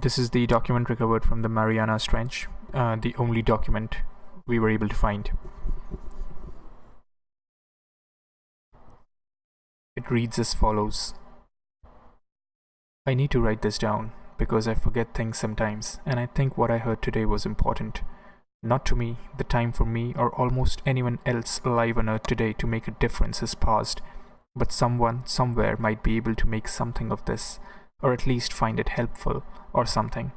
This is the document recovered from the Mariana Trench, the only document we were able to find. It reads as follows. I need to write this down because I forget things sometimes, and I think what I heard today was important. Not to me, the time for me or almost anyone else alive on Earth today to make a difference has passed, but someone somewhere might be able to make something of this, or at least find it helpful, or something.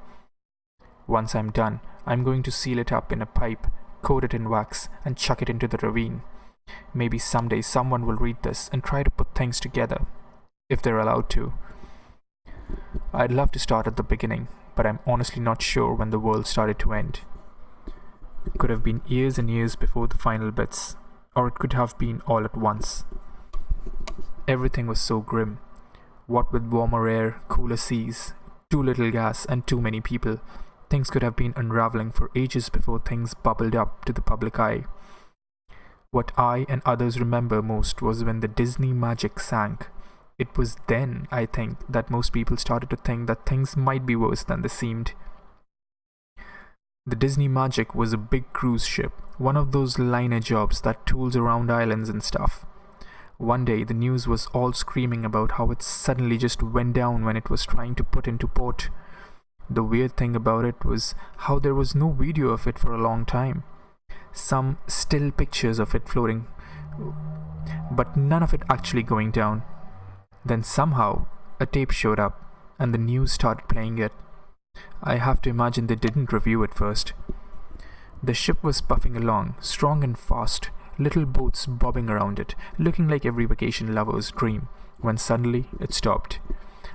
Once I'm done, I'm going to seal it up in a pipe, coat it in wax, and chuck it into the ravine. Maybe someday someone will read this and try to put things together, if they're allowed to. I'd love to start at the beginning, but I'm honestly not sure when the world started to end. It could have been years and years before the final bits, or it could have been all at once. Everything was so grim. What with warmer air, cooler seas, too little gas, and too many people, things could have been unraveling for ages before things bubbled up to the public eye. What I and others remember most was when the Disney magic sank. It was then, I think, that most people started to think that things might be worse than they seemed. The Disney Magic was a big cruise ship, one of those liner jobs that tools around islands and stuff. One day the news was all screaming about how it suddenly just went down when it was trying to put into port. The weird thing about it was how there was no video of it for a long time. Some still pictures of it floating, but none of it actually going down. Then somehow a tape showed up and the news started playing it. I have to imagine they didn't review it first. The ship was puffing along, strong and fast, little boats bobbing around it, looking like every vacation lover's dream, when suddenly it stopped.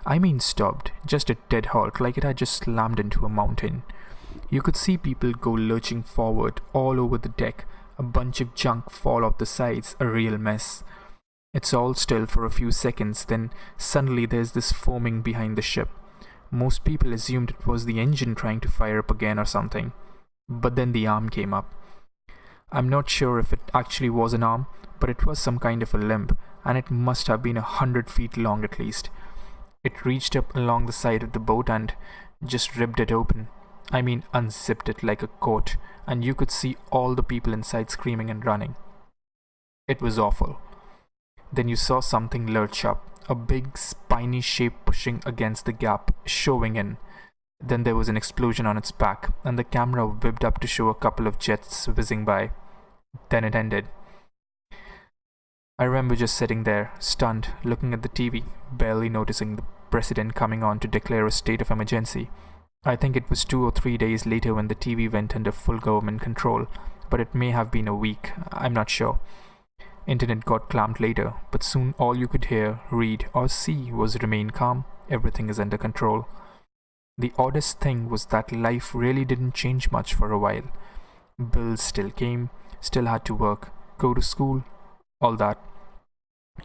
I mean stopped, just a dead halt, like it had just slammed into a mountain. You could see people go lurching forward all over the deck, a bunch of junk fall off the sides, a real mess. It's all still for a few seconds, then suddenly there's this foaming behind the ship. Most people assumed it was the engine trying to fire up again or something. But then the arm came up. I'm not sure if it actually was an arm, but it was some kind of a limb, and it must have been 100 feet long at least. It reached up along the side of the boat and just ripped it open. I mean unzipped it like a coat, and you could see all the people inside screaming and running. It was awful. Then you saw something lurch up, a big spiny shape pushing against the gap, showing in. Then there was an explosion on its back, and the camera whipped up to show a couple of jets whizzing by. Then it ended. I remember just sitting there, stunned, looking at the TV, barely noticing the president coming on to declare a state of emergency. I think it was 2 or 3 days later when the TV went under full government control, but it may have been a week, I'm not sure. Internet got clamped later, but soon all you could hear, read, or see was remain calm, everything is under control. The oddest thing was that life really didn't change much for a while. Bills still came, still had to work, go to school, all that.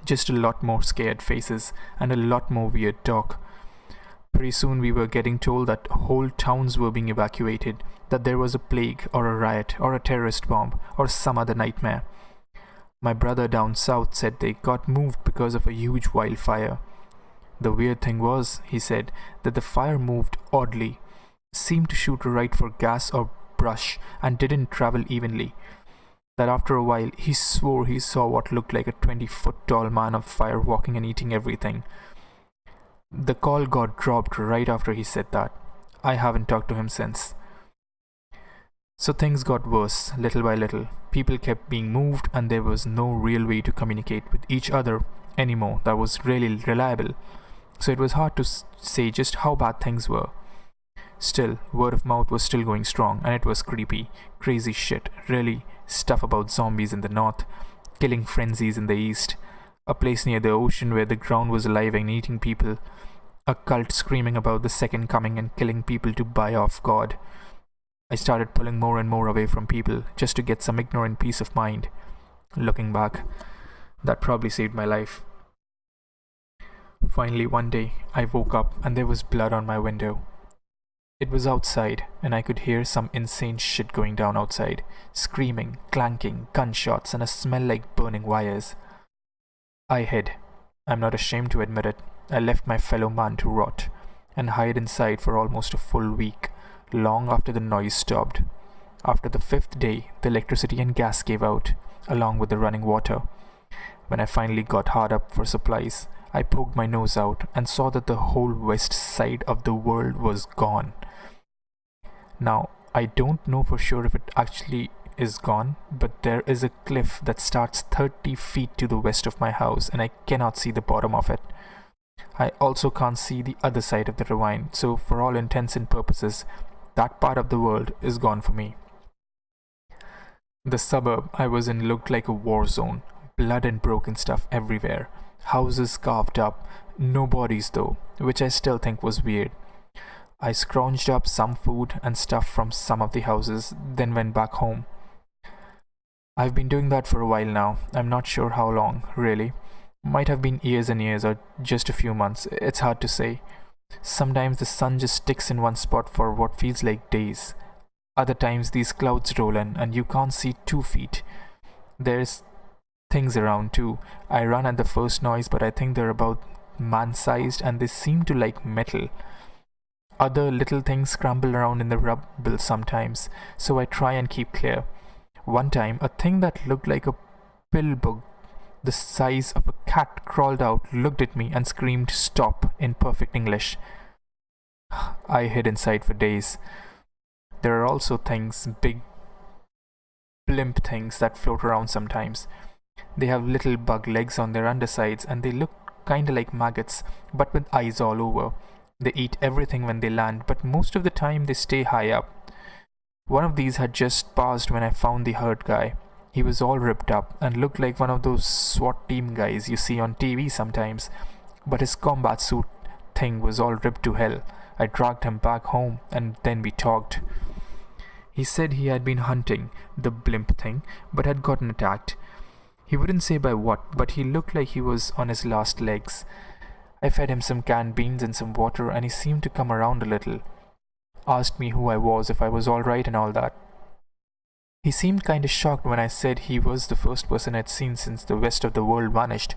Just a lot more scared faces and a lot more weird talk. Pretty soon we were getting told that whole towns were being evacuated, that there was a plague or a riot or a terrorist bomb or some other nightmare. My brother down south said they got moved because of a huge wildfire. The weird thing was, he said, that the fire moved oddly, seemed to shoot right for gas or brush, and didn't travel evenly. That after a while, he swore he saw what looked like a 20-foot-tall man of fire walking and eating everything. The call got dropped right after he said that. I haven't talked to him since. So things got worse, little by little. People kept being moved and there was no real way to communicate with each other anymore that was really reliable. So it was hard to say just how bad things were. Still, word of mouth was still going strong, and it was creepy, crazy shit, really stuff about zombies in the north, killing frenzies in the east, a place near the ocean where the ground was alive and eating people, a cult screaming about the second coming and killing people to buy off God. I started pulling more and more away from people just to get some ignorant peace of mind. Looking back, that probably saved my life. Finally, one day, I woke up and there was blood on my window. It was outside, and I could hear some insane shit going down outside. Screaming, clanking, gunshots, and a smell like burning wires. I hid. I'm not ashamed to admit it. I left my fellow man to rot. and hide inside for almost a full week, long after the noise stopped. After the 5th day, the electricity and gas gave out, along with the running water. When I finally got hard up for supplies, I poked my nose out and saw that the whole west side of the world was gone. Now, I don't know for sure if it actually is gone, but there is a cliff that starts 30 feet to the west of my house and I cannot see the bottom of it. I also can't see the other side of the ravine, so for all intents and purposes, that part of the world is gone for me. The suburb I was in looked like a war zone, blood and broken stuff everywhere, houses carved up, no bodies though, which I still think was weird. I scrounged up some food and stuff from some of the houses, then went back home. I've been doing that for a while now. I'm not sure how long, really. Might have been years and years or just a few months. It's hard to say. Sometimes the sun just sticks in one spot for what feels like days. Other times these clouds roll in and you can't see 2 feet. There's things around too. I run at the first noise, but I think they're about man-sized and they seem to like metal. Other little things scramble around in the rubble sometimes, so I try and keep clear. One time, a thing that looked like a pill bug the size of a cat crawled out, looked at me and screamed stop in perfect English. I hid inside for days. There are also things, big blimp things that float around sometimes. They have little bug legs on their undersides and they look kinda like maggots, but with eyes all over. They eat everything when they land, but most of the time they stay high up. One of these had just passed when I found the hurt guy. He was all ripped up and looked like one of those SWAT team guys you see on TV sometimes, but his combat suit thing was all ripped to hell. I dragged him back home and then we talked. He said he had been hunting the blimp thing, but had gotten attacked. He wouldn't say by what, but he looked like he was on his last legs. I fed him some canned beans and some water and he seemed to come around a little. Asked me who I was, if I was alright and all that. He seemed kinda shocked when I said he was the first person I'd seen since the rest of the world vanished.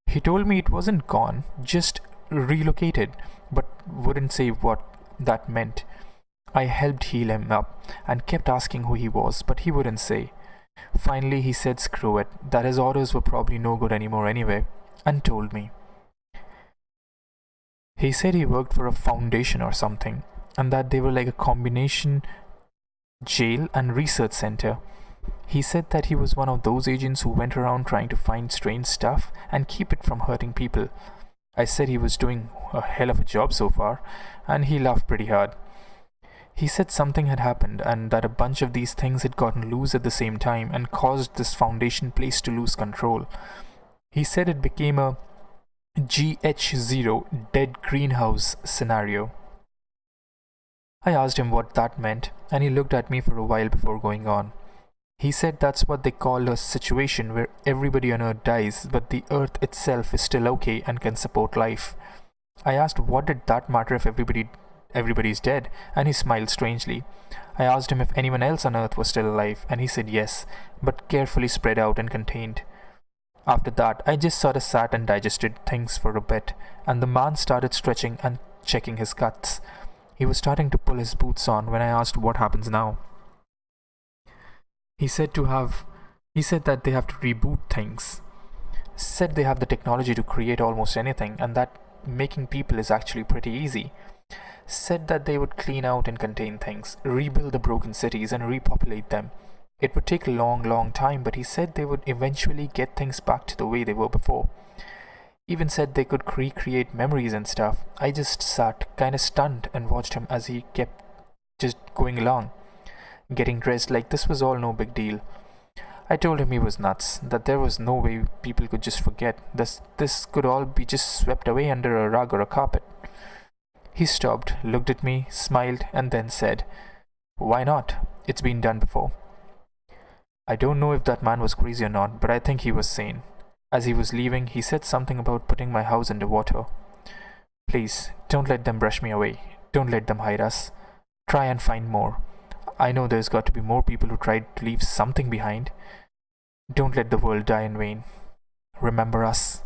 He told me it wasn't gone, just relocated, but wouldn't say what that meant. I helped heal him up and kept asking who he was, but he wouldn't say. Finally he said screw it, that his orders were probably no good anymore anyway, and told me. He said he worked for a foundation or something, and that they were like a combination jail and research center. He said that he was one of those agents who went around trying to find strange stuff and keep it from hurting people. I said he was doing a hell of a job so far, and he laughed pretty hard. He said something had happened and that a bunch of these things had gotten loose at the same time and caused this foundation place to lose control. He said it became a GH0 dead greenhouse scenario. I asked him what that meant, and he looked at me for a while before going on. He said that's what they call a situation where everybody on Earth dies, but the Earth itself is still okay and can support life. I asked what did that matter if everybody's dead, and he smiled strangely. I asked him if anyone else on Earth was still alive, and he said yes, but carefully spread out and contained. After that, I just sort of sat and digested things for a bit, and the man started stretching and checking his guts. He was starting to pull his boots on when I asked what happens now. He said that they have to reboot things. Said they have the technology to create almost anything and that making people is actually pretty easy. Said that they would clean out and contain things, rebuild the broken cities and repopulate them. It would take a long time, but he said they would eventually get things back to the way they were before. Even said they could recreate memories and stuff. I just sat kinda stunned and watched him as he kept just going along, getting dressed like this was all no big deal. I told him he was nuts, that there was no way people could just forget. This could all be just swept away under a rug or a carpet. He stopped, looked at me, smiled, and then said, "Why not? It's been done before." I don't know if that man was crazy or not, but I think he was sane. As he was leaving, he said something about putting my house under water. Please, don't let them brush me away. Don't let them hide us. Try and find more. I know there's got to be more people who tried to leave something behind. Don't let the world die in vain. Remember us.